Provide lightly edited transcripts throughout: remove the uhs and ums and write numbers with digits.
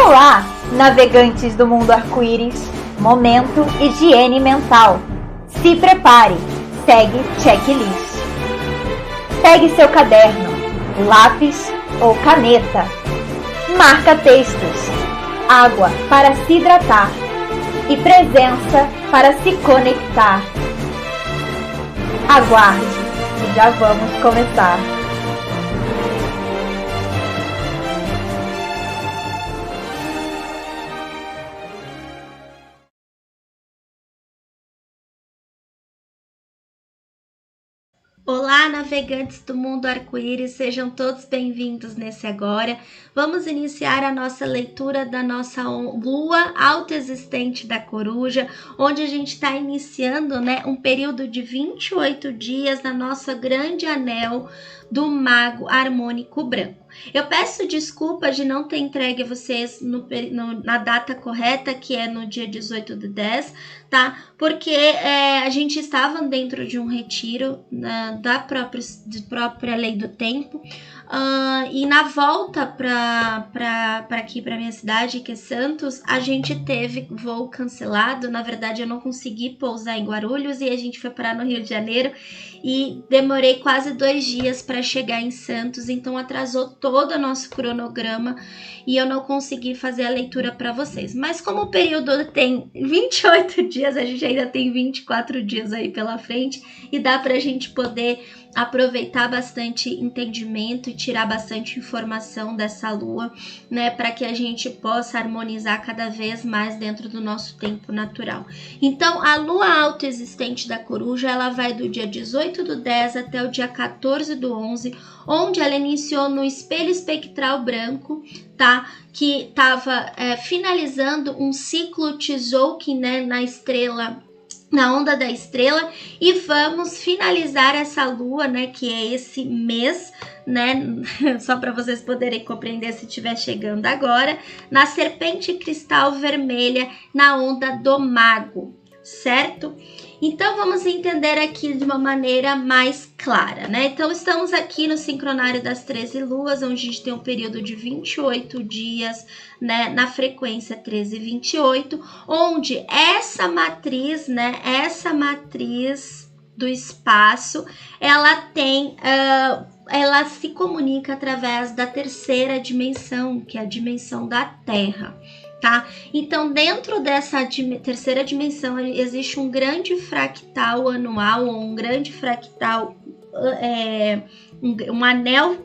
Olá, navegantes do mundo arco-íris, momento higiene mental. Se prepare, segue checklist. Pegue seu caderno, lápis ou caneta. Marca textos, água para se hidratar e presença para se conectar. Aguarde, já vamos começar. Olá, navegantes do mundo arco-íris, sejam todos bem-vindos nesse agora. Vamos iniciar a nossa leitura da nossa lua autoexistente da coruja, onde a gente está iniciando, um período de 28 dias na nossa grande anel do mago harmônico branco. Eu peço desculpa de não ter entregue a vocês na data correta, que é no dia 18/10, tá? Porque a gente estava dentro de um retiro da própria lei do tempo, e na volta para aqui, para minha cidade, que é Santos, a gente teve voo cancelado. Na verdade, eu não consegui pousar em Guarulhos e a gente foi parar no Rio de Janeiro e demorei quase 2 dias para chegar em Santos, então atrasou todo o nosso cronograma e eu não consegui fazer a leitura para vocês. Mas como o período tem 28 dias, a gente ainda tem 24 dias aí pela frente e dá para a gente poder aproveitar bastante entendimento e tirar bastante informação dessa lua, para que a gente possa harmonizar cada vez mais dentro do nosso tempo natural. Então, a lua autoexistente da coruja, ela vai do dia 18/10 até o dia 14/11, onde ela iniciou no espelho espectral branco, tá? Que estava finalizando um ciclo Tzolk'in, na estrela, na onda da estrela, e vamos finalizar essa lua, que é esse mês, só para vocês poderem compreender se estiver chegando agora, na serpente cristal vermelha, na onda do mago, certo? Então vamos entender aqui de uma maneira mais clara, Então estamos aqui no sincronário das 13 luas, onde a gente tem um período de 28 dias, na frequência 13/28, onde essa matriz, essa matriz do espaço, ela tem, ela se comunica através da terceira dimensão, que é a dimensão da Terra. Tá? Então, dentro dessa terceira dimensão, existe um grande fractal anual, ou um grande fractal, um anel,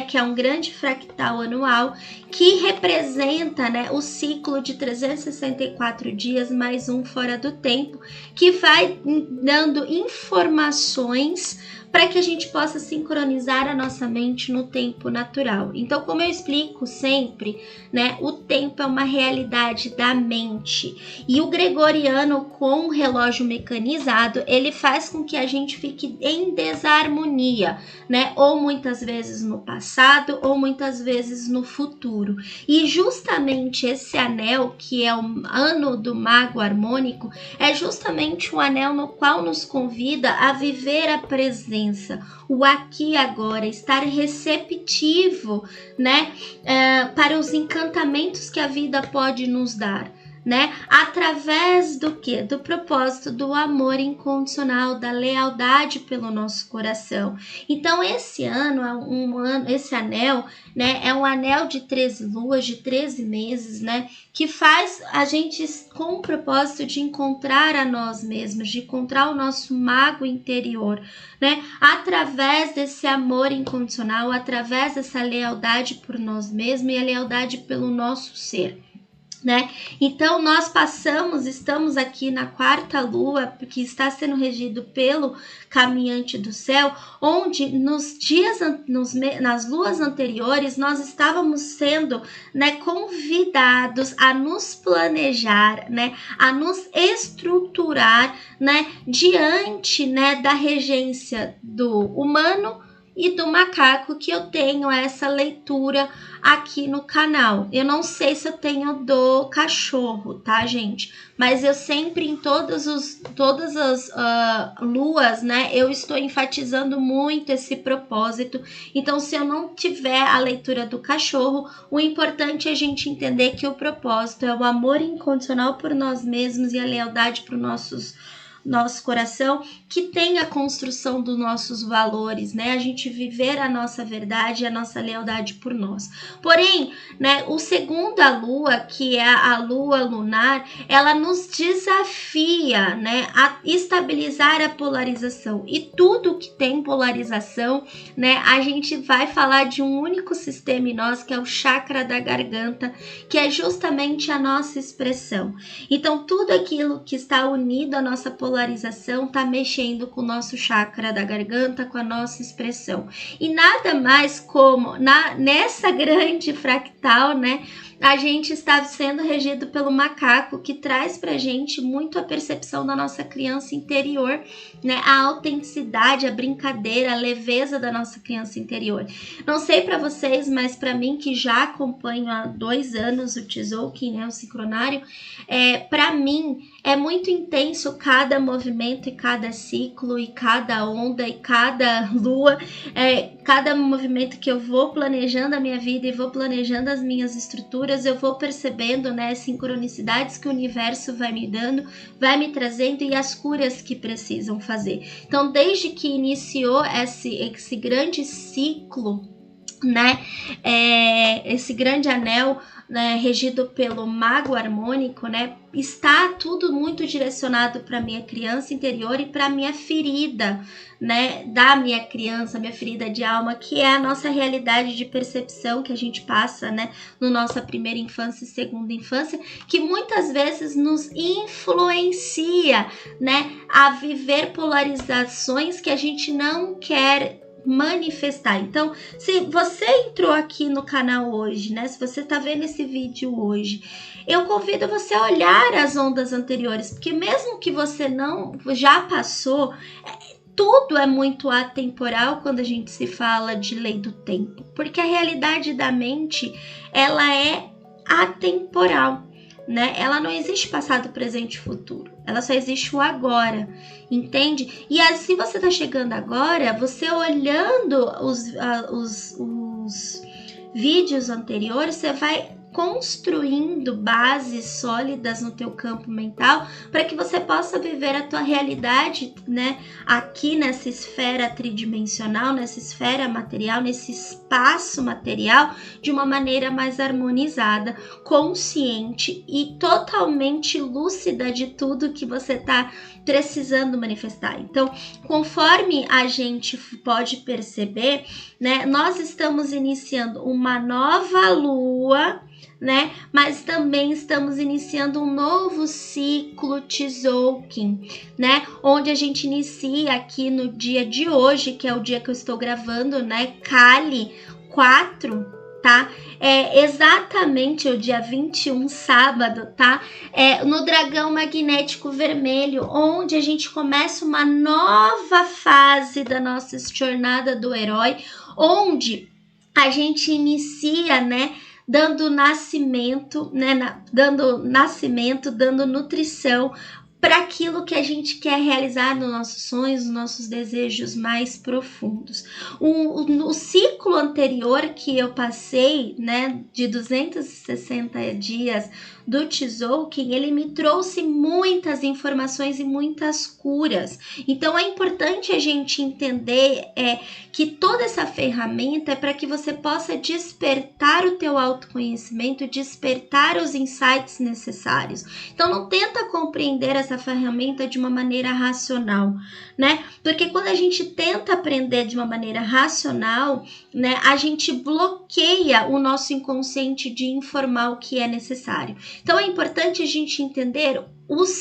que é um grande fractal anual, que representa, o ciclo de 364 dias mais um fora do tempo, que vai dando informações para que a gente possa sincronizar a nossa mente no tempo natural. Então, como eu explico sempre, o tempo é uma realidade da mente. E o gregoriano, com o relógio mecanizado, ele faz com que a gente fique em desarmonia, ou muitas vezes no passado, ou muitas vezes no futuro. E justamente esse anel, que é o ano do mago harmônico, é justamente um anel no qual nos convida a viver a presença, o aqui e agora, estar receptivo, para os encantamentos que a vida pode nos dar, através do quê? Do propósito do amor incondicional, da lealdade pelo nosso coração. Então esse ano esse anel, é um anel de 13 luas, de 13 meses, que faz a gente com o propósito de encontrar a nós mesmos, de encontrar o nosso mago interior, através desse amor incondicional, através dessa lealdade por nós mesmos e a lealdade pelo nosso ser. Então nós estamos aqui na 4ª lua, que está sendo regido pelo caminhante do céu, onde nas luas anteriores nós estávamos sendo, convidados a nos planejar, a nos estruturar, diante, da regência do humano e do macaco, que eu tenho essa leitura aqui no canal. Eu não sei se eu tenho do cachorro, tá, gente? Mas eu sempre, em todas as luas, né, eu estou enfatizando muito esse propósito. Então, se eu não tiver a leitura do cachorro, o importante é a gente entender que o propósito é o amor incondicional por nós mesmos e a lealdade para o nosso coração, que tem a construção dos nossos valores, né? A gente viver a nossa verdade e a nossa lealdade por nós. Porém, né, o segunda lua, que é a lua lunar, ela nos desafia, né, a estabilizar a polarização. E tudo que tem polarização, né, a gente vai falar de um único sistema em nós, que é o chakra da garganta, que é justamente a nossa expressão. Então, tudo aquilo que está unido à nossa polarização está mexendo com o nosso chakra da garganta, com a nossa expressão. E nada mais como, nessa grande fractal, né, a gente está sendo regido pelo macaco, que traz pra gente muito a percepção da nossa criança interior, né, a autenticidade, a brincadeira, a leveza da nossa criança interior. Não sei para vocês, mas para mim, que já acompanho há 2 anos o Tzolk'in, né, o sincronário, para mim é muito intenso cada movimento e cada ciclo e cada onda e cada lua, cada movimento que eu vou planejando a minha vida e vou planejando as minhas estruturas, eu vou percebendo, né, as sincronicidades que o universo vai me dando, vai me trazendo e as curas que precisam fazer. Então, desde que iniciou esse grande ciclo, né, esse grande anel, né, regido pelo mago harmônico, né, está tudo muito direcionado para minha criança interior e para minha ferida, né, da minha criança, minha ferida de alma, que é a nossa realidade de percepção que a gente passa, né, no nossa primeira infância e segunda infância, que muitas vezes nos influencia, né, a viver polarizações que a gente não quer manifestar. Então, se você entrou aqui no canal hoje, né, se você tá vendo esse vídeo hoje, eu convido você a olhar as ondas anteriores, porque mesmo que você não já passou, tudo é muito atemporal quando a gente se fala de lei do tempo, porque a realidade da mente, ela é atemporal, né? Ela não existe passado, presente e futuro. Ela só existe o agora, entende? E assim você tá chegando agora, você olhando os vídeos anteriores, você vai construindo bases sólidas no teu campo mental para que você possa viver a tua realidade, né, aqui nessa esfera tridimensional, nessa esfera material, nesse espaço material, de uma maneira mais harmonizada, consciente e totalmente lúcida de tudo que você está precisando manifestar. Então, conforme a gente pode perceber, né, nós estamos iniciando uma nova lua, né? Mas também estamos iniciando um novo ciclo Tzolk'in, né? Onde a gente inicia aqui no dia de hoje, que é o dia que eu estou gravando, né? Kali 4, tá? É exatamente o dia 21, sábado, tá? No dragão magnético vermelho, onde a gente começa uma nova fase da nossa jornada do herói, onde a gente inicia, né, dando nascimento, né, dando nutrição para aquilo que a gente quer realizar nos nossos sonhos, nos nossos desejos mais profundos. O ciclo anterior que eu passei, né, de 260 dias do Tzolk'in, ele me trouxe muitas informações e muitas curas. Então é importante a gente entender que toda essa ferramenta é para que você possa despertar o teu autoconhecimento, despertar os insights necessários. Então não tenta compreender essa ferramenta de uma maneira racional, né? Porque quando a gente tenta aprender de uma maneira racional, né, a gente bloqueia o nosso inconsciente de informar o que é necessário. Então é importante a gente entender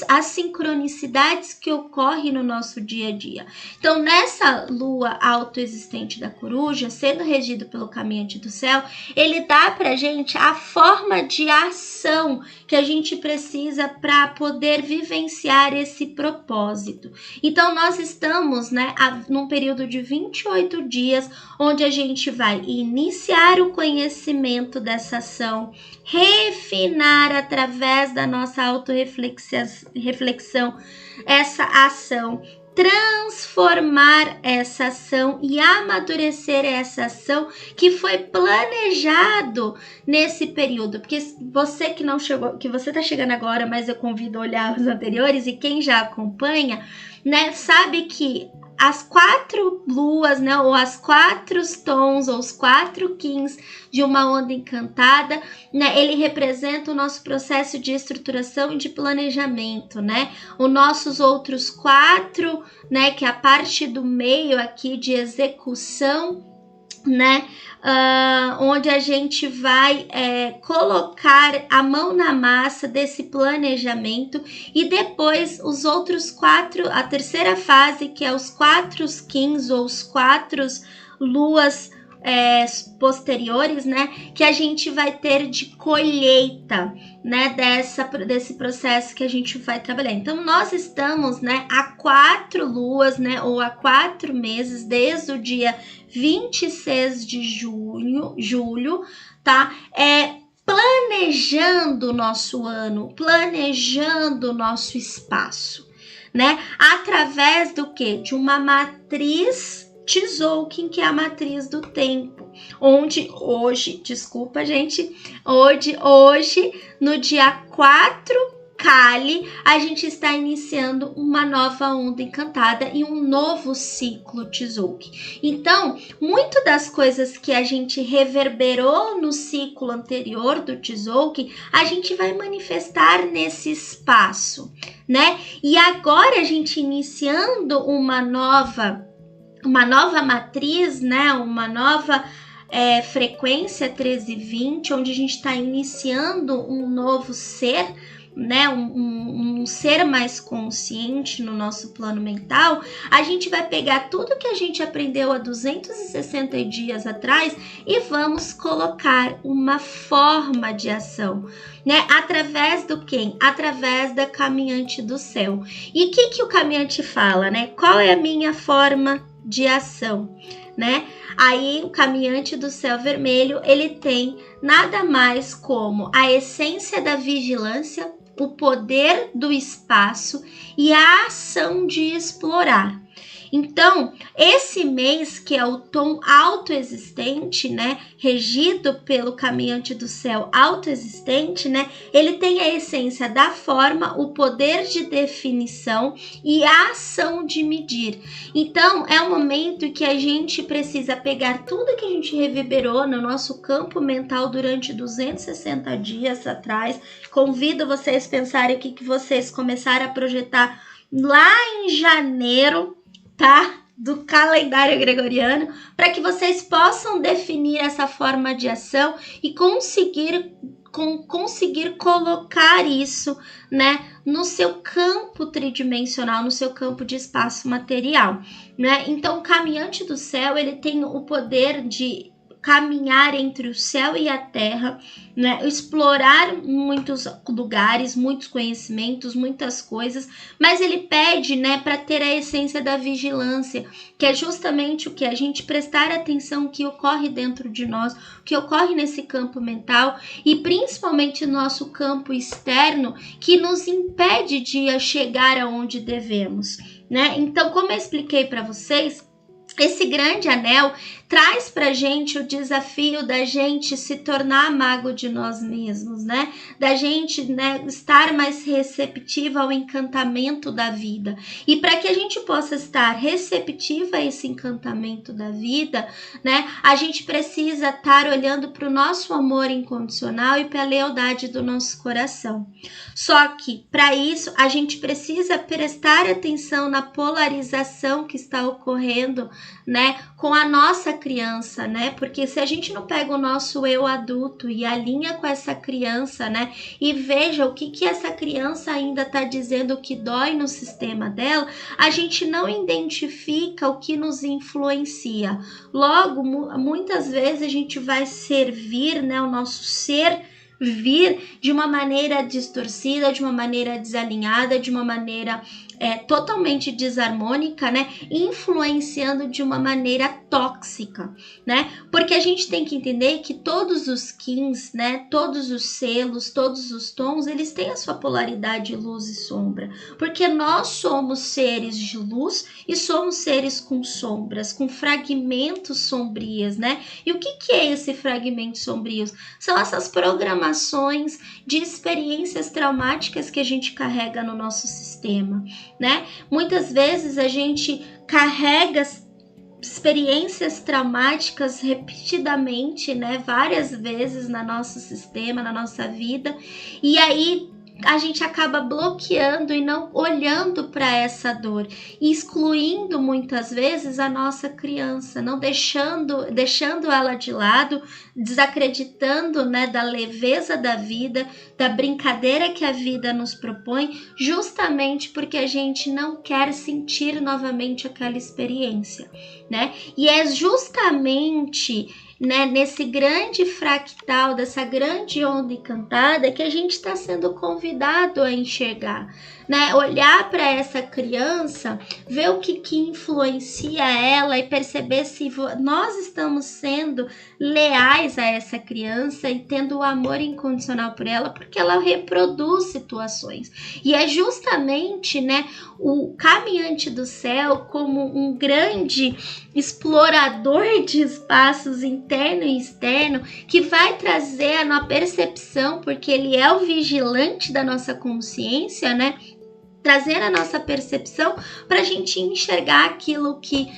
as sincronicidades que ocorrem no nosso dia a dia. Então, nessa lua autoexistente da coruja, sendo regido pelo caminhante do céu, ele dá pra gente a forma de ação que a gente precisa para poder vivenciar esse propósito. Então, nós estamos, né, num período de 28 dias, onde a gente vai iniciar o conhecimento dessa ação, refinar através da nossa autorreflexão essa ação, transformar essa ação e amadurecer essa ação que foi planejado nesse período. Porque você que não chegou, que você está chegando agora, mas eu convido a olhar os anteriores, e quem já acompanha, né, sabe que as 4 luas, né, ou as 4 tons, ou os 4 quins de uma onda encantada, né, ele representa o nosso processo de estruturação e de planejamento, né, os nossos outros 4, né, que é a parte do meio aqui de execução, né, onde a gente vai colocar a mão na massa desse planejamento, e depois os outros 4, a terceira fase, que é os 4 quins ou os 4 luas posteriores, né, que a gente vai ter de colheita, né, desse processo que a gente vai trabalhar. Então, nós estamos, né, há 4 luas, né, ou há 4 meses, desde o dia 26 de julho, tá, planejando o nosso ano, planejando o nosso espaço, né, através do quê? De uma matriz Tzolk'in, que é a matriz do tempo, onde hoje, desculpa gente, hoje no dia 4 Kali, a gente está iniciando uma nova onda encantada e um novo ciclo Tzolk'in. Então, muito das coisas que a gente reverberou no ciclo anterior do Tzolk'in, a gente vai manifestar nesse espaço, né? E agora a gente iniciando uma nova matriz, né? Uma nova frequência 1320, onde a gente está iniciando um novo ser, né, um ser mais consciente no nosso plano mental. A gente vai pegar tudo que a gente aprendeu há 260 dias atrás e vamos colocar uma forma de ação, né, através do quem? Através da caminhante do céu. E o que o caminhante fala, né? Qual é a minha forma de ação, né? Aí o caminhante do céu vermelho, ele tem nada mais como a essência da vigilância, o poder do espaço e a ação de explorar. Então, esse mês, que é o tom autoexistente, né, regido pelo caminhante do céu autoexistente, né, ele tem a essência da forma, o poder de definição e a ação de medir. Então, é um momento que a gente precisa pegar tudo que a gente reverberou no nosso campo mental durante 260 dias atrás. Convido vocês a pensarem o que vocês começaram a projetar lá em janeiro, tá? Do calendário gregoriano, para que vocês possam definir essa forma de ação e conseguir colocar isso, né, no seu campo tridimensional, no seu campo de espaço material, né? Então, o caminhante do céu, ele tem o poder de caminhar entre o céu e a terra, né? Explorar muitos lugares, muitos conhecimentos, muitas coisas, mas ele pede, né, para ter a essência da vigilância, que é justamente o que a gente prestar atenção o que ocorre dentro de nós, o que ocorre nesse campo mental e principalmente no nosso campo externo, que nos impede de chegar aonde devemos, né? Então, como eu expliquei para vocês, esse grande anel traz pra gente o desafio da gente se tornar mago de nós mesmos, né? Da gente, né, estar mais receptiva ao encantamento da vida. E para que a gente possa estar receptiva a esse encantamento da vida, né, a gente precisa estar olhando para o nosso amor incondicional e para a lealdade do nosso coração. Só que, para isso, a gente precisa prestar atenção na polarização que está ocorrendo, né, com a nossa criança, né? Porque se a gente não pega o nosso eu adulto e alinha com essa criança, né? E veja o que essa criança ainda está dizendo que dói no sistema dela, a gente não identifica o que nos influencia. Logo, muitas vezes a gente vai servir, né? O nosso ser vir de uma maneira distorcida, de uma maneira desalinhada, de uma maneira totalmente desarmônica, né? Influenciando de uma maneira tóxica, né? Porque a gente tem que entender que todos os Kins, né? Todos os selos, todos os tons, eles têm a sua polaridade luz e sombra. Porque nós somos seres de luz e somos seres com sombras, com fragmentos sombrios, né? E o que é esse fragmentos sombrios? São essas programações de experiências traumáticas que a gente carrega no nosso sistema, né? Muitas vezes a gente carrega experiências traumáticas repetidamente, né? Várias vezes no nosso sistema, na nossa vida, e aí a gente acaba bloqueando e não olhando para essa dor, excluindo muitas vezes a nossa criança, não deixando ela de lado, desacreditando, né, da leveza da vida, da brincadeira que a vida nos propõe, justamente porque a gente não quer sentir novamente aquela experiência, né? E é justamente, né, nesse grande fractal, dessa grande onda encantada, que a gente está sendo convidado a enxergar, né? Olhar para essa criança, ver o que influencia ela e perceber se nós estamos sendo leais a essa criança e tendo o amor incondicional por ela, porque ela reproduz situações. E é justamente, né, o caminhante do céu como um grande explorador de espaços interno e externo que vai trazer a nossa percepção, porque ele é o vigilante da nossa consciência, né? Trazer a nossa percepção para a gente enxergar aquilo que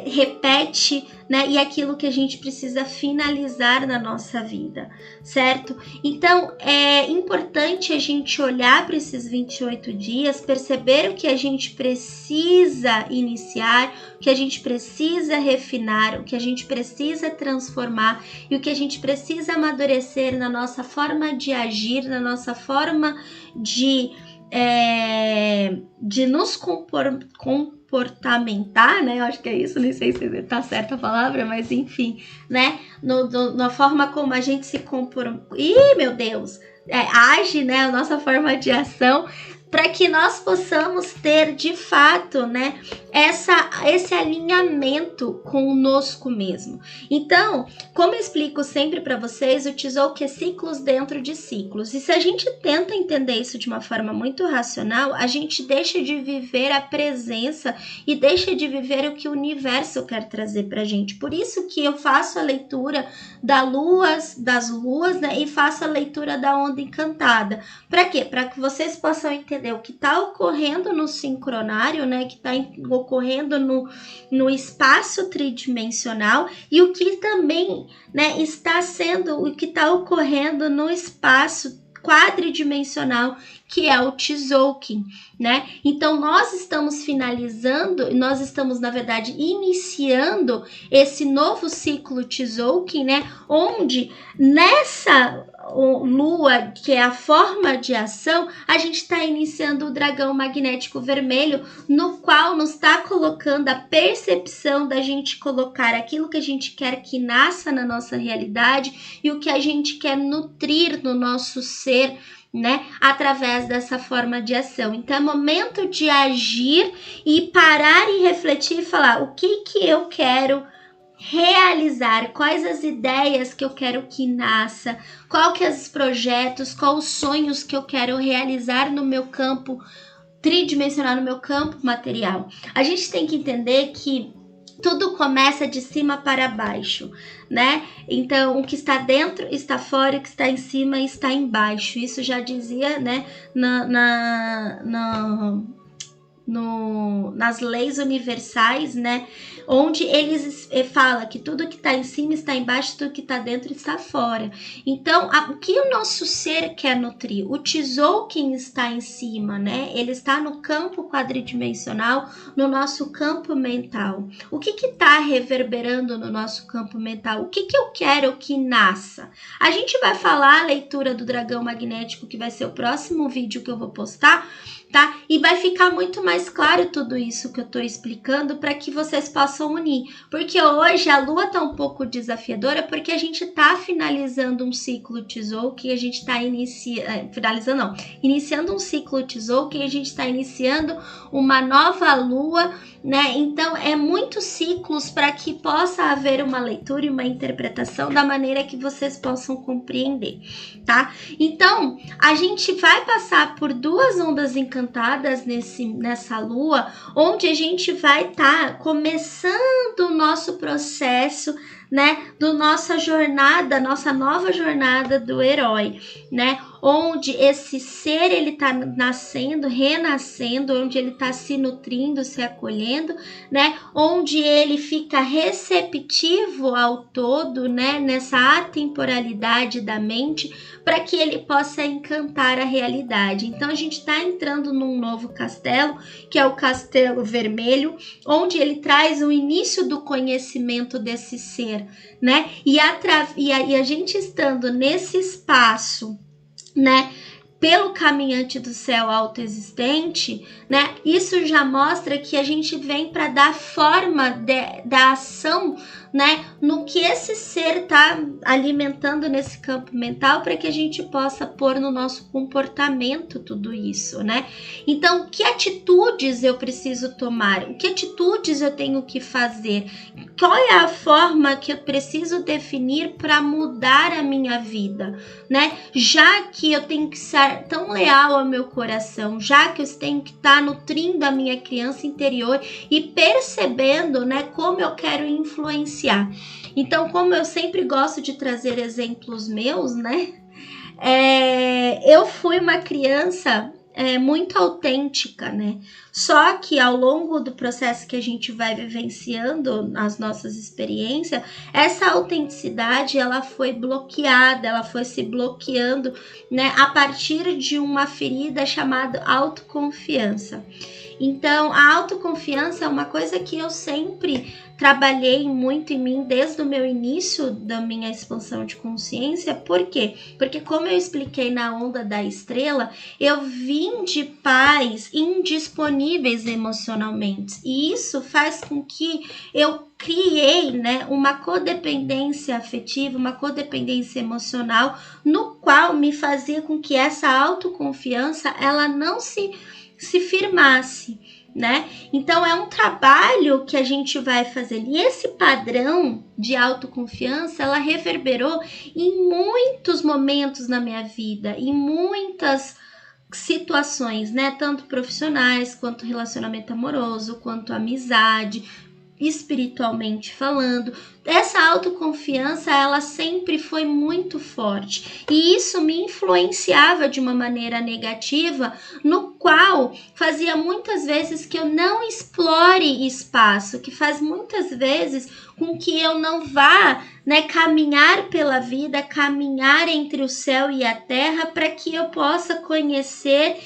repete, né? E aquilo que a gente precisa finalizar na nossa vida, certo? Então, é importante a gente olhar para esses 28 dias, perceber o que a gente precisa iniciar, o que a gente precisa refinar, o que a gente precisa transformar e o que a gente precisa amadurecer na nossa forma de agir, na nossa forma de nos comportamentar, né? Eu acho que é isso, nem sei se tá certa a palavra, mas enfim, né? Na forma como a gente se comporta. Ih, meu Deus! Age, né? A nossa forma de ação, para que nós possamos ter de fato, né, esse alinhamento conosco mesmo. Então, como eu explico sempre para vocês, o Tzolk'in é ciclos dentro de ciclos. E se a gente tenta entender isso de uma forma muito racional, a gente deixa de viver a presença e deixa de viver o que o universo quer trazer pra gente. Por isso que eu faço a leitura das luas, né, e faço a leitura da onda encantada. Para quê? Para que vocês possam entender o que está ocorrendo no sincronário, né, que está ocorrendo no espaço tridimensional e o que também, né, está sendo, o que está ocorrendo no espaço quadridimensional, que é o Tzolk'in, né? Então, nós estamos finalizando, nós estamos, na verdade, iniciando esse novo ciclo Tzolk'in, né? Onde nessa lua, que é a forma de ação, a gente está iniciando o dragão magnético vermelho, no qual nos está colocando a percepção da gente colocar aquilo que a gente quer que nasça na nossa realidade e o que a gente quer nutrir no nosso ser, né, através dessa forma de ação. Então é momento de agir e parar e refletir e falar o que eu quero realizar, quais as ideias que eu quero que nasça, qual que é os projetos, quais os sonhos que eu quero realizar no meu campo tridimensional, no meu campo material. A gente tem que entender que tudo começa de cima para baixo, né? Então, o que está dentro está fora, o que está em cima está embaixo. Isso já dizia, né, nas leis universais, né? onde eles fala que tudo que está em cima está embaixo, tudo que está dentro está fora. Então, o que o nosso ser quer nutrir? O Tzolk'in está em cima, né? Ele está no campo quadridimensional, no nosso campo mental. O que está reverberando no nosso campo mental? O que eu quero que nasça? A gente vai falar a leitura do dragão magnético, que vai ser o próximo vídeo que eu vou postar, tá? E vai ficar muito mais claro tudo isso que eu tô explicando para que vocês possam unir. Porque hoje a lua tá um pouco desafiadora porque a gente tá finalizando um ciclo Tzolk'in, a gente tá iniciando um ciclo Tzolk'in, a gente tá iniciando uma nova lua, né? Então é muitos ciclos para que possa haver uma leitura e uma interpretação da maneira que vocês possam compreender, tá? Então a gente vai passar por duas ondas encantadas nessa lua, onde a gente vai estar começando o nosso processo, né, nossa nova jornada do herói, né, onde esse ser ele tá nascendo, renascendo, onde ele tá se nutrindo, se acolhendo, né, onde ele fica receptivo ao todo, né, nessa atemporalidade da mente, para que ele possa encantar a realidade. Então a gente está entrando num novo castelo, que é o Castelo Vermelho, onde ele traz o início do conhecimento desse ser, né? E a gente estando nesse espaço, né, pelo caminhante do céu autoexistente, né, isso já mostra que a gente vem para dar forma da ação, né, no que esse ser está alimentando nesse campo mental, para que a gente possa pôr no nosso comportamento tudo isso, né? Então, que atitudes eu preciso tomar? Que atitudes eu tenho que fazer? Qual é a forma que eu preciso definir para mudar a minha vida, né? Já que eu tenho que ser tão leal ao meu coração, já que eu tenho que estar nutrindo a minha criança interior e percebendo, né, como eu quero influenciar. Então, como eu sempre gosto de trazer exemplos meus, né? Eu fui uma criança muito autêntica, né? Só que ao longo do processo que a gente vai vivenciando as nossas experiências, essa autenticidade ela foi bloqueada, ela foi se bloqueando, né? A partir de uma ferida chamada autoconfiança. Então, a autoconfiança é uma coisa que eu sempre trabalhei muito em mim desde o meu início da minha expansão de consciência. Por quê? Porque, como eu expliquei na onda da estrela, eu vim de pais indisponíveis emocionalmente. E isso faz com que eu criei, né, uma codependência afetiva, uma codependência emocional, no qual me fazia com que essa autoconfiança ela não se firmasse, né? Então é um trabalho que a gente vai fazer. E esse padrão de autoconfiança, ela reverberou em muitos momentos na minha vida, em muitas situações, né? Tanto profissionais, quanto relacionamento amoroso, quanto amizade, espiritualmente falando. Essa autoconfiança, ela sempre foi muito forte e isso me influenciava de uma maneira negativa, no qual fazia muitas vezes que eu não explore espaço, que faz muitas vezes com que eu não vá, né, caminhar pela vida, caminhar entre o céu e a terra, para que eu possa conhecer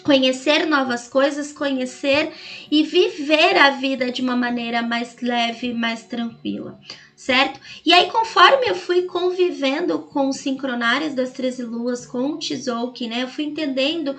conhecer novas coisas, conhecer e viver a vida de uma maneira mais leve, mais tranquila, certo? E aí, conforme eu fui convivendo com os sincronários das 13 luas, com o Tzolk'in, né, eu fui entendendo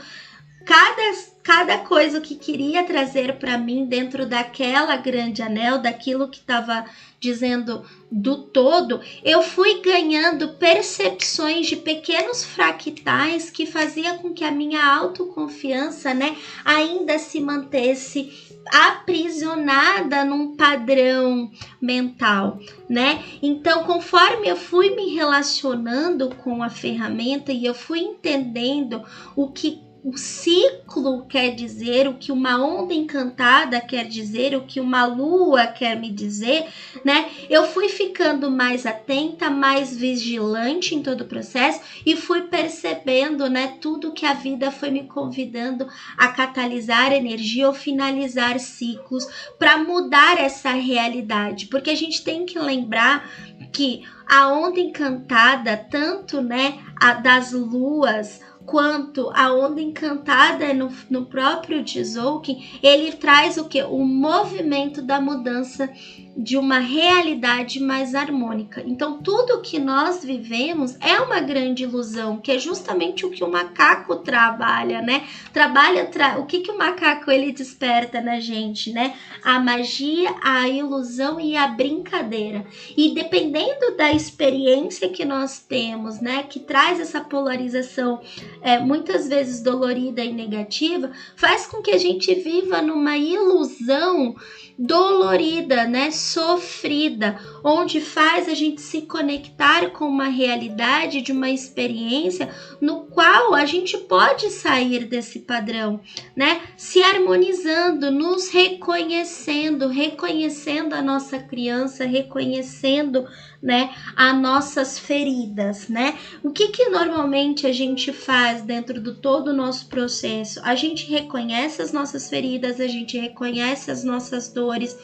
cada coisa que queria trazer para mim dentro daquela grande anel, daquilo que estava dizendo do todo, eu fui ganhando percepções de pequenos fractais que fazia com que a minha autoconfiança, né, ainda se mantesse aprisionada num padrão mental, né? Então, conforme eu fui me relacionando com a ferramenta e eu fui entendendo o que o ciclo quer dizer, o que uma onda encantada quer dizer, o que uma lua quer me dizer, né? Eu fui ficando mais atenta, mais vigilante em todo o processo e fui percebendo, né, tudo que a vida foi me convidando a catalisar energia ou finalizar ciclos para mudar essa realidade, porque a gente tem que lembrar que a onda encantada, tanto, né, a das luas, quanto a onda encantada no próprio Tzolk'in, ele traz o que? O movimento da mudança de uma realidade mais harmônica. Então, tudo que nós vivemos é uma grande ilusão, que é justamente o que o macaco trabalha, né? O que o macaco ele desperta na gente, né? A magia, a ilusão e a brincadeira. E dependendo da experiência que nós temos, né, que traz essa polarização muitas vezes dolorida e negativa, faz com que a gente viva numa ilusão dolorida, né, sofrida, onde faz a gente se conectar com uma realidade de uma experiência no qual a gente pode sair desse padrão, né, se harmonizando, nos reconhecendo a nossa criança, reconhecendo, né, as nossas feridas, né? O que normalmente a gente faz dentro do todo o nosso processo? A gente reconhece as nossas feridas, a gente reconhece as nossas dores,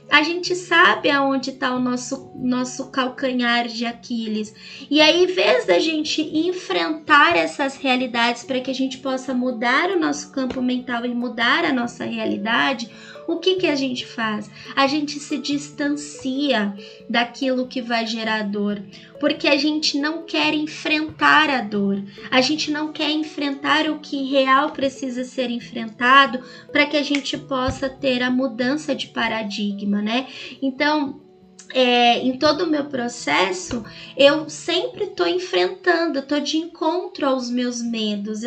a gente sabe aonde está o nosso calcanhar de Aquiles. E aí, em vez da gente enfrentar essas realidades para que a gente possa mudar o nosso campo mental e mudar a nossa realidade, o que a gente faz? A gente se distancia daquilo que vai gerar dor, porque a gente não quer enfrentar a dor, a gente não quer enfrentar o que real precisa ser enfrentado para que a gente possa ter a mudança de paradigma, né? Então, em todo o meu processo, eu sempre estou enfrentando, estou de encontro aos meus medos,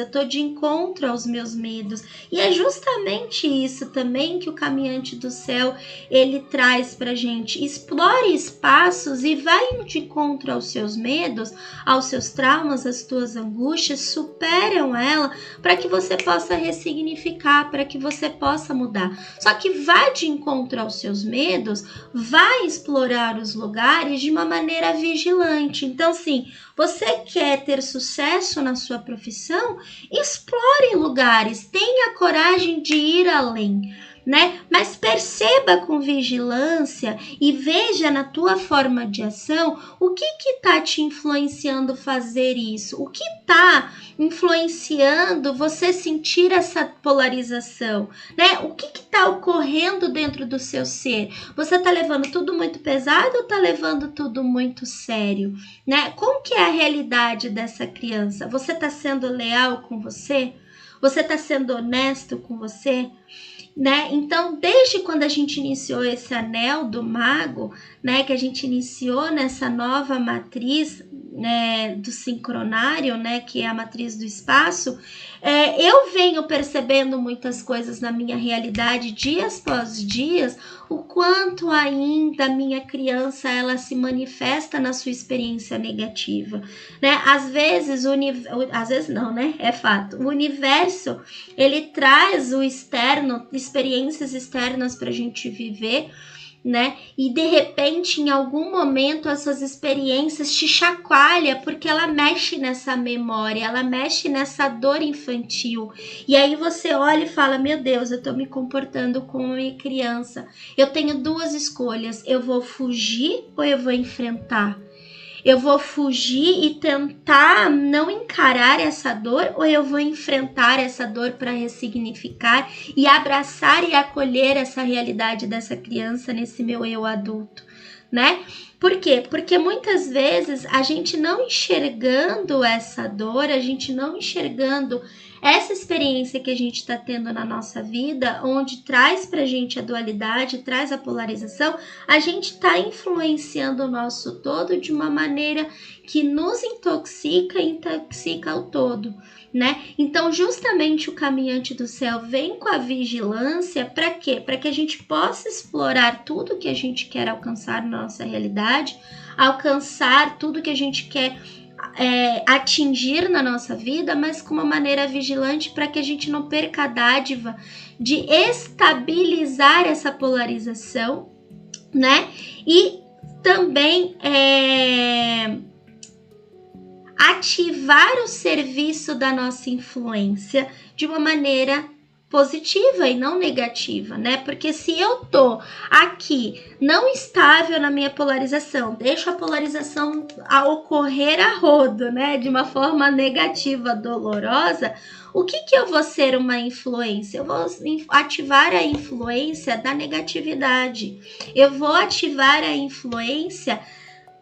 e é justamente isso também que o Caminhante do Céu, ele traz pra gente. Explore espaços e vai de encontro aos seus medos, aos seus traumas, às tuas angústias, superam ela para que você possa ressignificar, para que você possa mudar. Só que vá de encontro aos seus medos, vai explorar os lugares de uma maneira vigilante. Então, sim, você quer ter sucesso na sua profissão? Explore lugares, tenha coragem de ir além, né? Mas perceba com vigilância e veja na tua forma de ação o que está te influenciando fazer isso, o que está influenciando você sentir essa polarização, né? O que está ocorrendo dentro do seu ser? Você está levando tudo muito pesado ou está levando tudo muito sério, né? Como que é a realidade dessa criança? Você está sendo leal com você? Você está sendo honesto com você? Né? Então, desde quando a gente iniciou esse anel do mago, né, que a gente iniciou nessa nova matriz, né, do sincronário, né, que é a matriz do espaço, eu venho percebendo muitas coisas na minha realidade, dias após dias, o quanto ainda a minha criança ela se manifesta na sua experiência negativa, né? Às vezes não, né? É fato. O universo ele traz o externo, experiências externas para a gente viver, né? E de repente, em algum momento, essas experiências te chacoalha porque ela mexe nessa memória, ela mexe nessa dor infantil. E aí você olha e fala: meu Deus, eu tô me comportando como uma criança. Eu tenho duas escolhas: eu vou fugir ou eu vou enfrentar? Eu vou fugir e tentar não encarar essa dor, ou eu vou enfrentar essa dor para ressignificar e abraçar e acolher essa realidade dessa criança nesse meu eu adulto, né? Por quê? Porque muitas vezes a gente não enxergando essa dor, a gente não enxergando essa experiência que a gente está tendo na nossa vida, onde traz pra gente a dualidade, traz a polarização, a gente está influenciando o nosso todo de uma maneira que nos intoxica e intoxica o todo, né? Então, justamente o Caminhante do Céu vem com a vigilância para quê? Para que a gente possa explorar tudo que a gente quer alcançar na nossa realidade, alcançar tudo que a gente quer atingir na nossa vida, mas com uma maneira vigilante para que a gente não perca a dádiva de estabilizar essa polarização, né? E também ativar o serviço da nossa influência de uma maneira positiva e não negativa, né? Porque se eu tô aqui não estável na minha polarização, deixo a polarização ocorrer a rodo, né? De uma forma negativa, dolorosa, o que eu vou ser uma influência? Eu vou ativar a influência da negatividade. Eu vou ativar a influência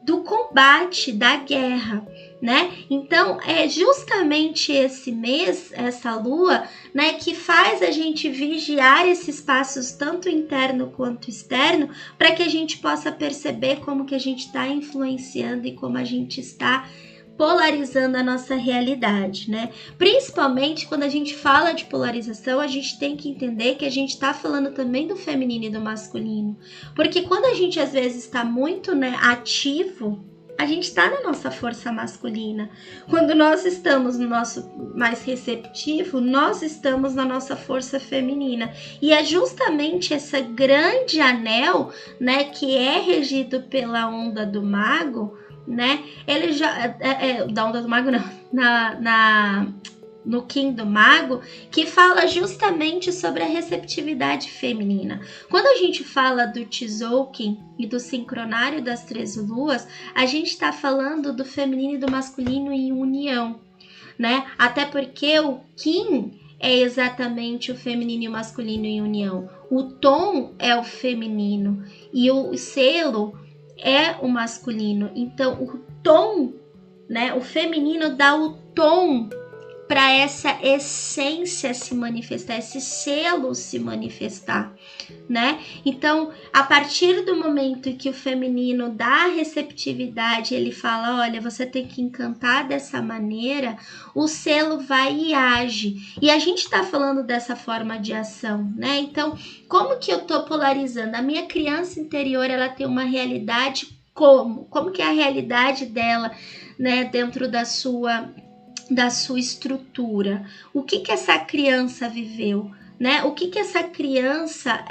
do combate, da guerra, né? Então, é justamente esse mês, essa lua, né, que faz a gente vigiar esses passos, tanto interno quanto externo, para que a gente possa perceber como que a gente está influenciando e como a gente está polarizando a nossa realidade, né? Principalmente quando a gente fala de polarização, a gente tem que entender que a gente está falando também do feminino e do masculino. Porque quando a gente às vezes está muito, né, ativo, a gente está na nossa força masculina. Quando nós estamos no nosso mais receptivo, nós estamos na nossa força feminina. E é justamente esse grande anel, né, que é regido pela onda do mago, né? Ele já da onda do mago não, no Kim do Mago, que fala justamente sobre a receptividade feminina. Quando a gente fala do Tzolk'in e do sincronário das 13 luas, a gente está falando do feminino e do masculino em união, né? Até porque o Kim é exatamente o feminino e o masculino em união. O tom é o feminino e o selo é o masculino. Então, o tom, né, o feminino dá o tom para essa essência se manifestar, esse selo se manifestar, né? Então, a partir do momento em que o feminino dá receptividade, ele fala, olha, você tem que encantar dessa maneira, o selo vai e age. E a gente está falando dessa forma de ação, né? Então, como que eu tô polarizando? A minha criança interior, ela tem uma realidade como que é a realidade dela, né, dentro da sua estrutura. O que essa criança viveu, né? O que essa criança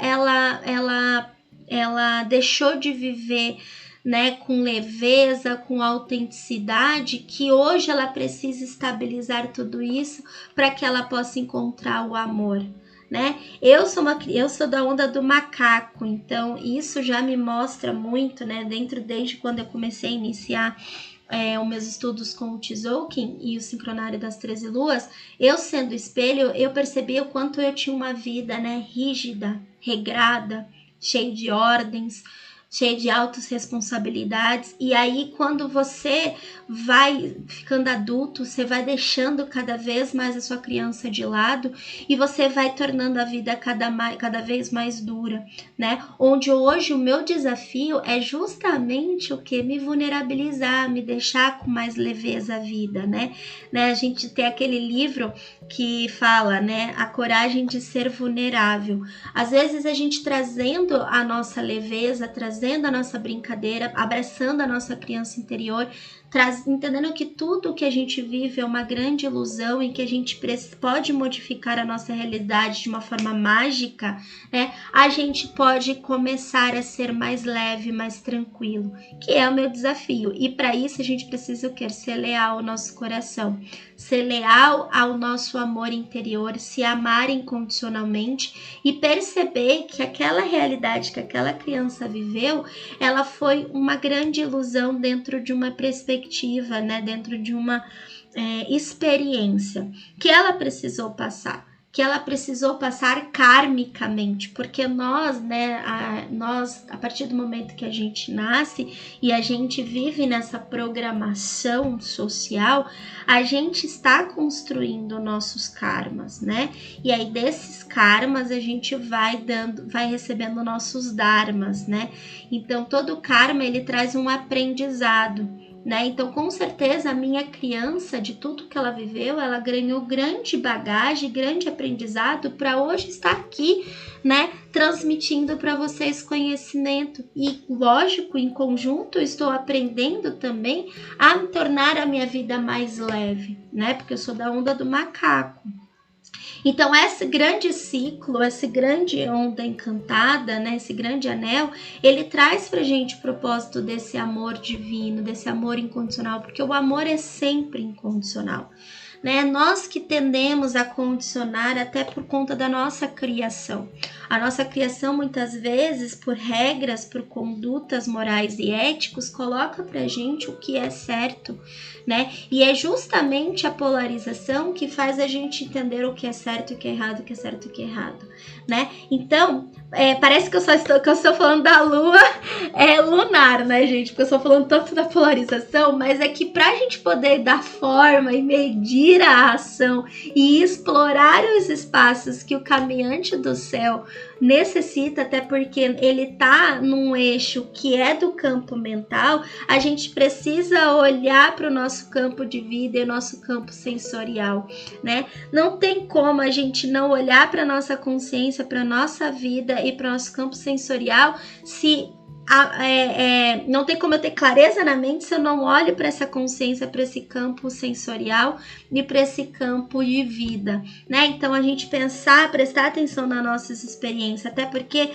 ela deixou de viver, né, com leveza, com autenticidade, que hoje ela precisa estabilizar tudo isso para que ela possa encontrar o amor, né? Eu sou da onda do macaco, então isso já me mostra muito, né, desde quando eu comecei a iniciar os meus estudos com o Tzolk'in e o sincronário das 13 luas, eu sendo espelho, eu percebi o quanto eu tinha uma vida, né, rígida, regrada, cheia de ordens, cheia de altas responsabilidades. E aí, quando você vai ficando adulto, você vai deixando cada vez mais a sua criança de lado e você vai tornando a vida cada vez mais dura, né? Onde hoje o meu desafio é justamente o que? Me vulnerabilizar, me deixar com mais leveza a vida, né? A gente tem aquele livro que fala, né, a coragem de ser vulnerável. Às vezes a gente trazendo a nossa leveza, trazendo a nossa brincadeira, abraçando a nossa criança interior, entendendo que tudo que a gente vive é uma grande ilusão e que a gente pode modificar a nossa realidade de uma forma mágica, né? A gente pode começar a ser mais leve, mais tranquilo, que é o meu desafio. E para isso a gente precisa o quê? Ser leal ao nosso coração, ser leal ao nosso amor interior, se amar incondicionalmente e perceber que aquela realidade que aquela criança viveu, ela foi uma grande ilusão dentro de uma perspectiva, né, dentro de uma experiência que ela precisou passar, karmicamente, porque nós, né, a partir do momento que a gente nasce e a gente vive nessa programação social, a gente está construindo nossos karmas, né? E aí desses karmas a gente vai recebendo nossos dharmas, né? Então todo karma ele traz um aprendizado. né? Então, com certeza, a minha criança, de tudo que ela viveu, ela ganhou grande bagagem, grande aprendizado para hoje estar aqui, né? Transmitindo para vocês conhecimento. E, lógico, em conjunto, estou aprendendo também a tornar a minha vida mais leve, né? Porque eu sou da onda do macaco. Então, esse grande ciclo, essa grande onda encantada, né, esse grande anel, ele traz pra gente o propósito desse amor divino, desse amor incondicional, porque o amor é sempre incondicional, né? Nós que tendemos a condicionar até por conta da nossa criação. A nossa criação, muitas vezes, por regras, por condutas morais e éticos, coloca pra gente o que é certo, né? E é justamente a polarização que faz a gente entender o que é certo e o que é errado, o que é certo e o que é errado, né? Então, parece que eu estou falando da lua lunar, né, gente? Porque eu estou falando tanto da polarização, mas é que pra gente poder dar forma e medir a ação e explorar os espaços que o caminhante do céu necessita, até porque ele tá num eixo que é do campo mental, a gente precisa olhar para o nosso campo de vida e o nosso campo sensorial, né? Não tem como a gente não olhar para nossa consciência, para nossa vida e para o nosso campo sensorial se não tem como eu ter clareza na mente se eu não olho para essa consciência, para esse campo sensorial e para esse campo de vida, né? Então a gente prestar atenção nas nossas experiências, até porque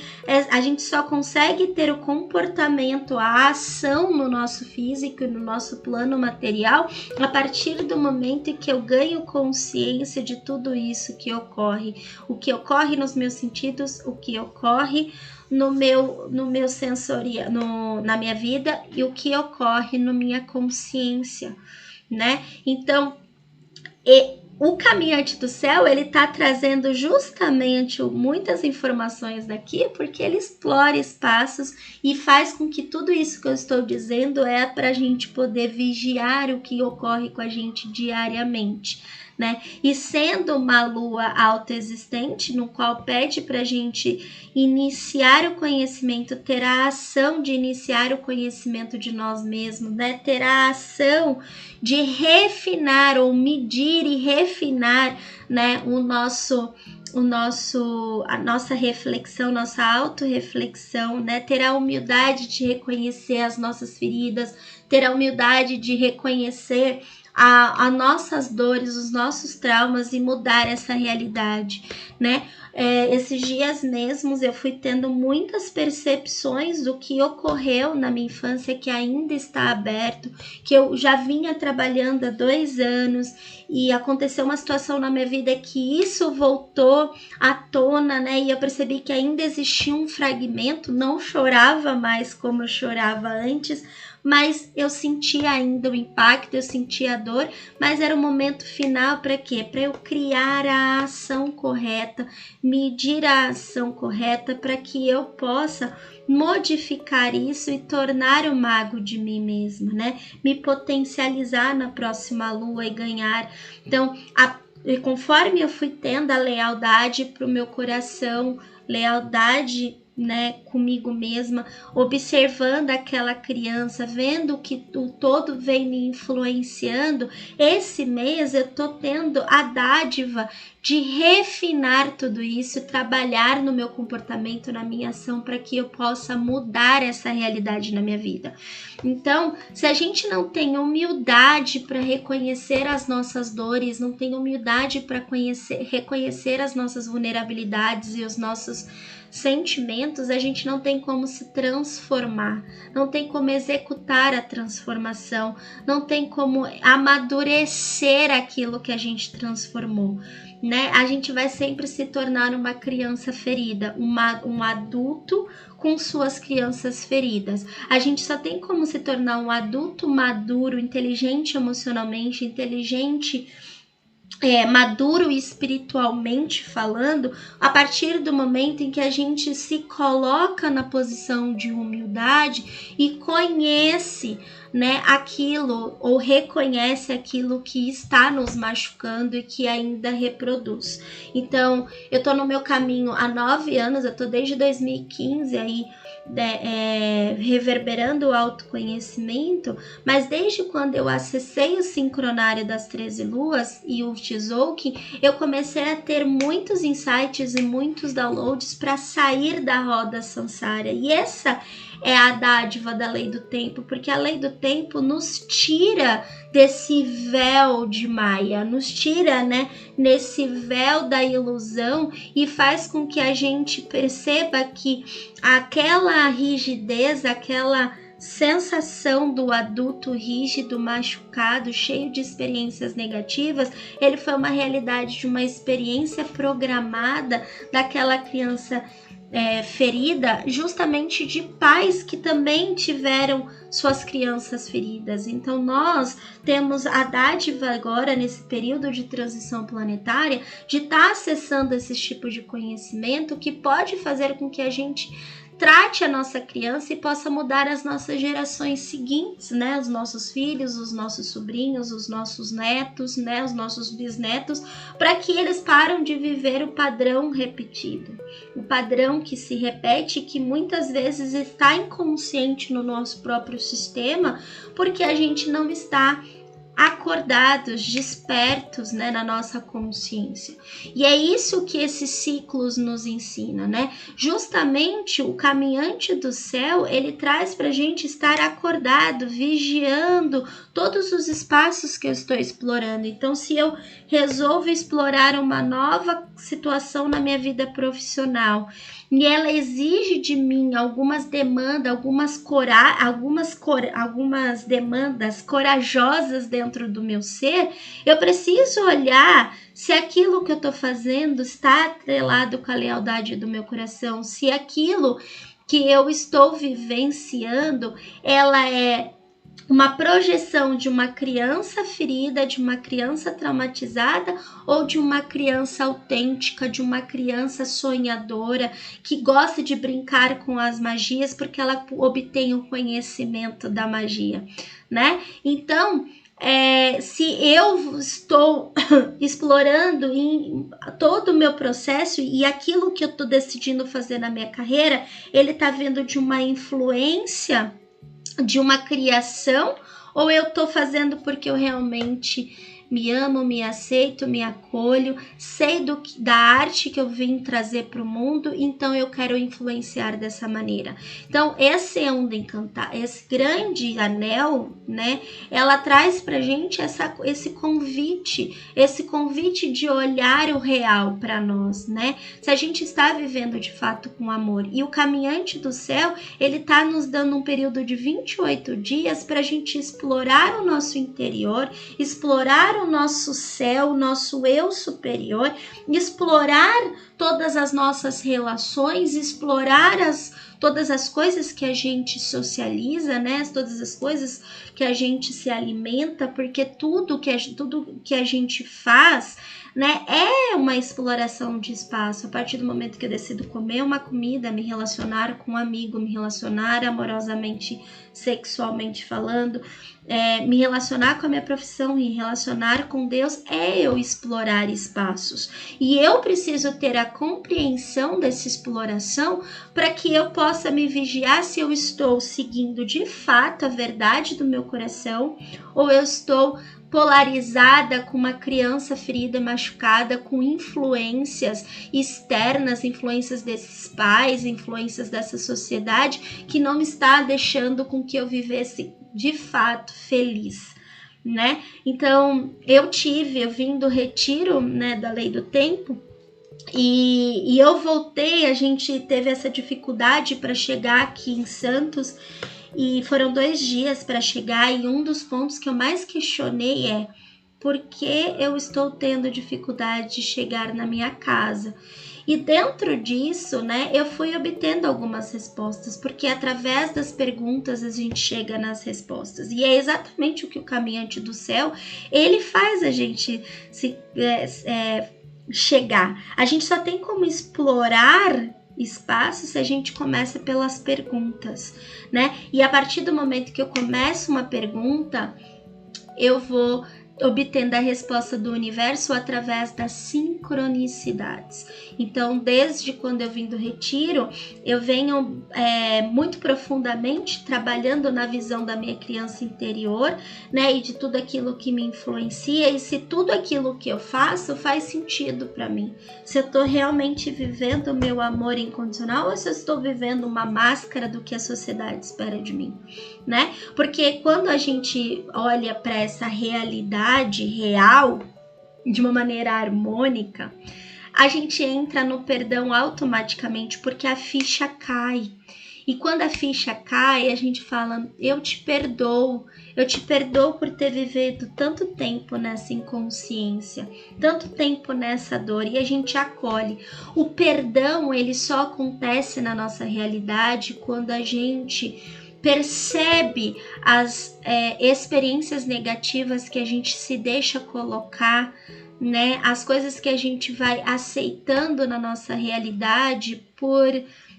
a gente só consegue ter o comportamento, a ação no nosso físico, no nosso plano material, a partir do momento em que eu ganho consciência de tudo isso que ocorre, o que ocorre nos meus sentidos, o que ocorre no meu sensorial, na minha vida e o que ocorre na minha consciência, né? Então, o caminhante do céu, ele tá trazendo justamente muitas informações daqui, porque ele explora espaços e faz com que tudo isso que eu estou dizendo é para a gente poder vigiar o que ocorre com a gente diariamente, né? E sendo uma lua autoexistente, no qual pede para a gente iniciar o conhecimento, ter a ação de iniciar o conhecimento de nós mesmos, né? Ter a ação de refinar ou medir e refinar, né, a nossa reflexão, nossa autorreflexão, né? Ter a humildade de reconhecer as nossas feridas, ter a humildade de reconhecer as nossas dores, os nossos traumas e mudar essa realidade, né? Esses dias mesmos eu fui tendo muitas percepções do que ocorreu na minha infância que ainda está aberto, que eu já vinha trabalhando há 2 anos e aconteceu uma situação na minha vida que isso voltou à tona, né? E eu percebi que ainda existia um fragmento, não chorava mais como eu chorava antes, mas eu sentia ainda o impacto, eu sentia a dor, mas era o momento final para quê? Para eu criar a ação correta, medir a ação correta para que eu possa modificar isso e tornar o mago de mim mesma, né? Me potencializar na próxima lua e ganhar. Então, conforme eu fui tendo a lealdade para o meu coração, lealdade, né, comigo mesma, observando aquela criança, vendo que o todo vem me influenciando, esse mês eu tô tendo a dádiva de refinar tudo isso, trabalhar no meu comportamento, na minha ação, para que eu possa mudar essa realidade na minha vida. Então, se a gente não tem humildade para reconhecer as nossas dores, não tem humildade para reconhecer as nossas vulnerabilidades e os nossos sentimentos, a gente não tem como se transformar, não tem como executar a transformação, não tem como amadurecer aquilo que a gente transformou, né? A gente vai sempre se tornar uma criança ferida, um adulto com suas crianças feridas. A gente só tem como se tornar um adulto maduro, inteligente emocionalmente, inteligente, maduro espiritualmente falando, a partir do momento em que a gente se coloca na posição de humildade e conhece, né, aquilo ou reconhece aquilo que está nos machucando e que ainda reproduz. Então, eu tô no meu caminho há 9 anos, eu tô desde 2015 aí reverberando o autoconhecimento, mas desde quando eu acessei o sincronário das 13 luas e o Tzolk'in, eu comecei a ter muitos insights e muitos downloads para sair da roda samsara. E essa é a dádiva da lei do tempo, porque a lei do tempo nos tira desse véu de Maia, nos tira, né, nesse véu da ilusão e faz com que a gente perceba que aquela rigidez, aquela sensação do adulto rígido, machucado, cheio de experiências negativas, ele foi uma realidade de uma experiência programada daquela criança ferida, justamente de pais que também tiveram suas crianças feridas. Então nós temos a dádiva agora, nesse período de transição planetária, de estar acessando esses tipos de conhecimento que pode fazer com que a gente trate a nossa criança e possa mudar as nossas gerações seguintes, né? Os nossos filhos, os nossos sobrinhos, os nossos netos, né? Os nossos bisnetos, para que eles param de viver o padrão repetido. O padrão que se repete e que muitas vezes está inconsciente no nosso próprio sistema, porque a gente não está acordados, despertos, né, na nossa consciência. E é isso que esses ciclos nos ensinam, né? Justamente o caminhante do céu, ele traz pra gente estar acordado, vigiando todos os espaços que eu estou explorando. Então, se eu resolvo explorar uma nova situação na minha vida profissional e ela exige de mim algumas demandas, algumas demandas corajosas dentro do meu ser, eu preciso olhar se aquilo que eu estou fazendo está atrelado com a lealdade do meu coração, se aquilo que eu estou vivenciando, ela é uma projeção de uma criança ferida, de uma criança traumatizada ou de uma criança autêntica, de uma criança sonhadora que gosta de brincar com as magias porque ela obtém o conhecimento da magia, né? Então, se eu estou explorando em todo o meu processo e aquilo que eu estou decidindo fazer na minha carreira, ele está vindo de uma influência, de uma criação, ou eu tô fazendo porque eu realmente me amo, me aceito, me acolho, sei da arte que eu vim trazer para o mundo, então eu quero influenciar dessa maneira. Então esse é um encantar, esse grande anel, né? Ela traz pra gente esse convite de olhar o real para nós, né? Se a gente está vivendo de fato com amor, e o caminhante do céu, ele tá nos dando um período de 28 dias para a gente explorar o nosso interior, explorar o nosso céu, o nosso eu superior, explorar todas as nossas relações, explorar todas as coisas que a gente socializa, né? Todas as coisas que a gente se alimenta, porque tudo que a gente faz, né, é uma exploração de espaço. A partir do momento que eu decido comer uma comida, me relacionar com um amigo, me relacionar amorosamente, sexualmente falando, me relacionar com a minha profissão, me relacionar com Deus, é eu explorar espaços. E eu preciso ter a compreensão dessa exploração para que eu possa me vigiar se eu estou seguindo de fato a verdade do meu coração ou eu estou polarizada com uma criança ferida e machucada, com influências externas, influências desses pais, influências dessa sociedade que não está deixando com que eu vivesse de fato feliz, né? Então eu vim do retiro, né, da lei do tempo, e eu voltei, a gente teve essa dificuldade para chegar aqui em Santos, e foram 2 dias para chegar, e um dos pontos que eu mais questionei é: por que eu estou tendo dificuldade de chegar na minha casa? E dentro disso, né, eu fui obtendo algumas respostas, porque através das perguntas a gente chega nas respostas. E é exatamente o que o caminhante do céu, ele faz a gente chegar. A gente só tem como explorar espaço se a gente começa pelas perguntas, né? E a partir do momento que eu começo uma pergunta, eu vou obtendo a resposta do universo através das sincronicidades. Então, desde quando eu vim do retiro, eu venho muito profundamente trabalhando na visão da minha criança interior, né, e de tudo aquilo que me influencia, e se tudo aquilo que eu faço faz sentido para mim, se eu estou realmente vivendo o meu amor incondicional ou se eu estou vivendo uma máscara do que a sociedade espera de mim, né? Porque quando a gente olha para essa realidade real de uma maneira harmônica, a gente entra no perdão automaticamente, porque a ficha cai. E quando a ficha cai, a gente fala, eu te perdoo por ter vivido tanto tempo nessa inconsciência, tanto tempo nessa dor, e a gente acolhe. O perdão, ele só acontece na nossa realidade quando a gente percebe as experiências negativas que a gente se deixa colocar, né? As coisas que a gente vai aceitando na nossa realidade por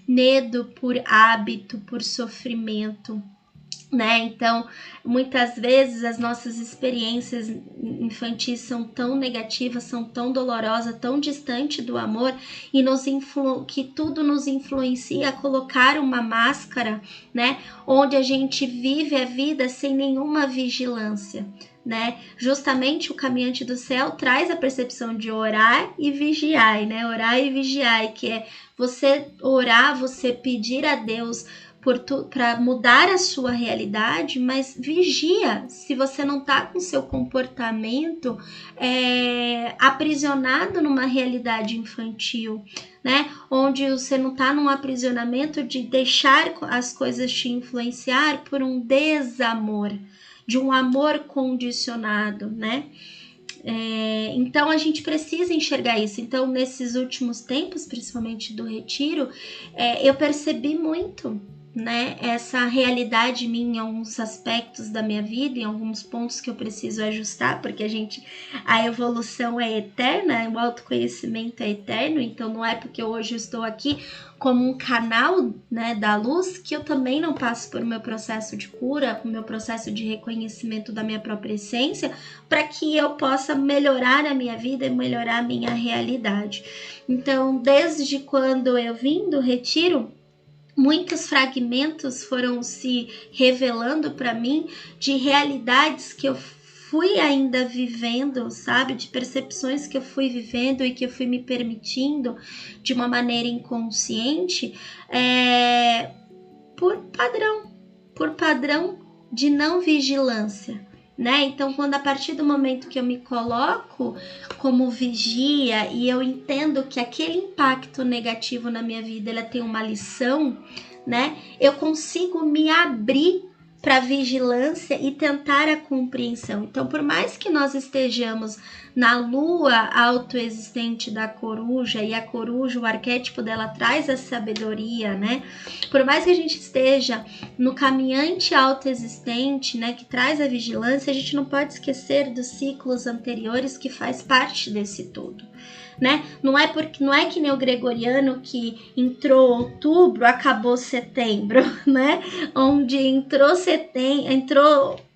medo, por hábito, por sofrimento, né? Então, muitas vezes as nossas experiências infantis são tão negativas, são tão dolorosas, tão distante do amor, e que tudo nos influencia a colocar uma máscara, né? Onde a gente vive a vida sem nenhuma vigilância, né? Justamente o Caminhante do Céu traz a percepção de orar e vigiar, né? Orar e vigiar, que é você orar, você pedir a Deus para mudar a sua realidade, mas vigia se você não está com seu comportamento aprisionado numa realidade infantil, né? Onde você não está num aprisionamento de deixar as coisas te influenciar por um desamor, de um amor condicionado, né? Então a gente precisa enxergar isso. Então, nesses últimos tempos, principalmente do retiro, eu percebi muito, né, essa realidade minha em alguns aspectos da minha vida, em alguns pontos que eu preciso ajustar, porque a evolução é eterna, o autoconhecimento é eterno. Então não é porque hoje eu estou aqui como um canal, né, da luz, que eu também não passo por meu processo de cura, por meu processo de reconhecimento da minha própria essência, para que eu possa melhorar a minha vida e melhorar a minha realidade. Então, desde quando eu vim do retiro, muitos fragmentos foram se revelando para mim de realidades que eu fui ainda vivendo, sabe? De percepções que eu fui vivendo e que eu fui me permitindo de uma maneira inconsciente, por padrão de não vigilância, né? Então, quando a partir do momento que eu me coloco como vigia e eu entendo que aquele impacto negativo na minha vida, ela tem uma lição, né? Eu consigo me abrir para vigilância e tentar a compreensão. Então, por mais que nós estejamos na lua autoexistente da coruja, e a coruja, o arquétipo dela traz a sabedoria, né? Por mais que a gente esteja no caminhante autoexistente, né, que traz a vigilância, a gente não pode esquecer dos ciclos anteriores que faz parte desse todo, né? Não é que nem o gregoriano que entrou outubro, acabou setembro, né? Onde entrou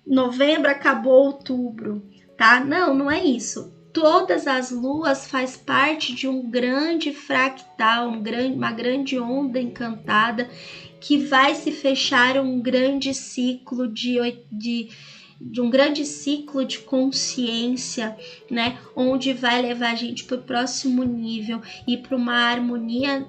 novembro, acabou outubro, tá? Não é isso. Todas as luas faz parte de um grande fractal, uma grande onda encantada que vai se fechar um grande ciclo de um grande ciclo de consciência, né? Onde vai levar a gente para o próximo nível e para uma harmonia,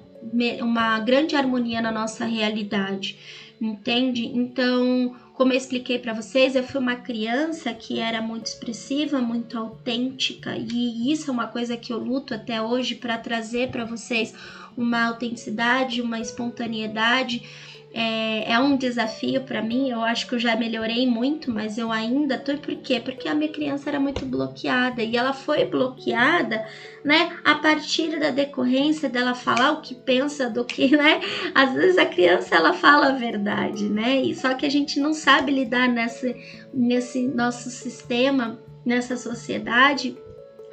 uma grande harmonia na nossa realidade, entende? Então, como eu expliquei para vocês, eu fui uma criança que era muito expressiva, muito autêntica, e isso é uma coisa que eu luto até hoje para trazer para vocês uma autenticidade, uma espontaneidade. É um desafio para mim. Eu acho que eu já melhorei muito, mas eu ainda tô. Por quê? Porque a minha criança era muito bloqueada, e ela foi bloqueada, né, a partir da decorrência dela falar o que pensa, do que, né, às vezes a criança ela fala a verdade, né, e só que a gente não sabe lidar nesse nosso sistema, nessa sociedade,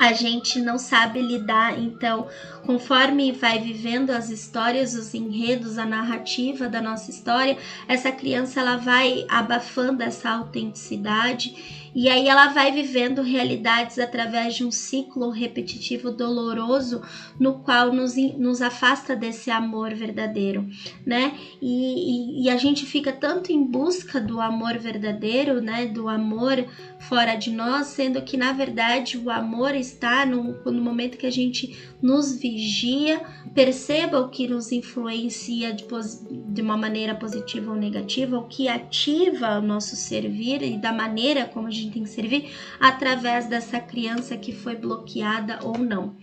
a gente não sabe lidar. Então, conforme vai vivendo as histórias, os enredos, a narrativa da nossa história, essa criança ela vai abafando essa autenticidade e aí ela vai vivendo realidades através de um ciclo repetitivo doloroso, no qual nos afasta desse amor verdadeiro, né? E a gente fica tanto em busca do amor verdadeiro, né? Do amor fora de nós, sendo que na verdade o amor está no momento que a gente nos vigia, perceba o que nos influencia de uma maneira positiva ou negativa, o que ativa o nosso servir e da maneira como a gente tem que servir através dessa criança que foi bloqueada ou não,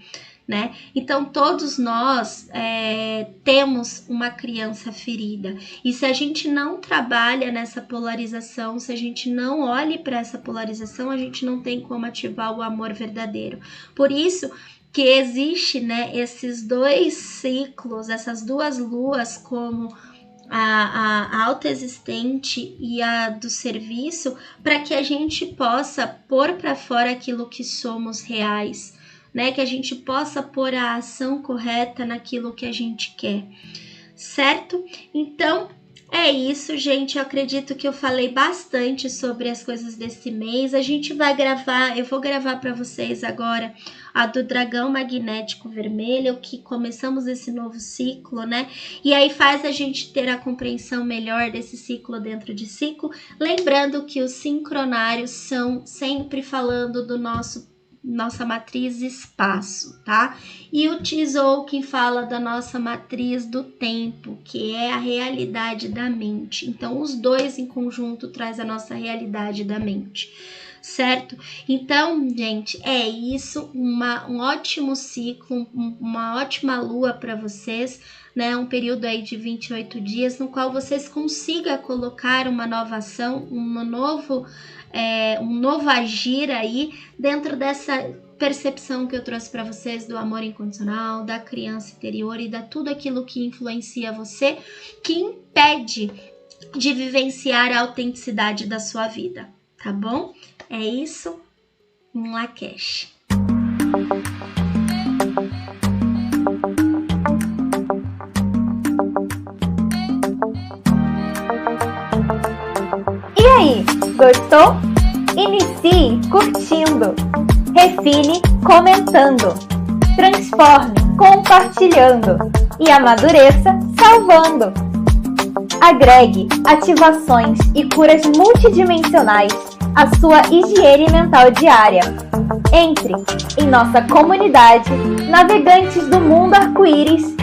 né? Então todos nós temos uma criança ferida, e se a gente não trabalha nessa polarização, se a gente não olha para essa polarização, a gente não tem como ativar o amor verdadeiro. Por isso que existe, né, esses dois ciclos, essas duas luas, como a autoexistente e a do serviço, para que a gente possa pôr para fora aquilo que somos reais, né? Que a gente possa pôr a ação correta naquilo que a gente quer, certo? Então, é isso, gente. Eu acredito que eu falei bastante sobre as coisas desse mês. A gente vai gravar, eu vou gravar para vocês agora a do dragão magnético vermelho, que começamos esse novo ciclo, né? E aí faz a gente ter a compreensão melhor desse ciclo dentro de ciclo. Lembrando que os sincronários são sempre falando do nossa matriz espaço, tá? E o Tzolk'in fala da nossa matriz do tempo, que é a realidade da mente. Então, os dois em conjunto traz a nossa realidade da mente, certo? Então, gente, é isso. Um ótimo ciclo, uma ótima lua para vocês, né? Um período aí de 28 dias, no qual vocês consigam colocar uma nova ação, um novo agir aí dentro dessa percepção que eu trouxe para vocês do amor incondicional, da criança interior e da tudo aquilo que influencia você, que impede de vivenciar a autenticidade da sua vida, tá bom? É isso, um Lakesh. E aí, gostou? Inicie curtindo, refine comentando, transforme compartilhando e amadureça salvando. Agregue ativações e curas multidimensionais à sua higiene mental diária. Entre em nossa comunidade Navegantes do Mundo Arco-Íris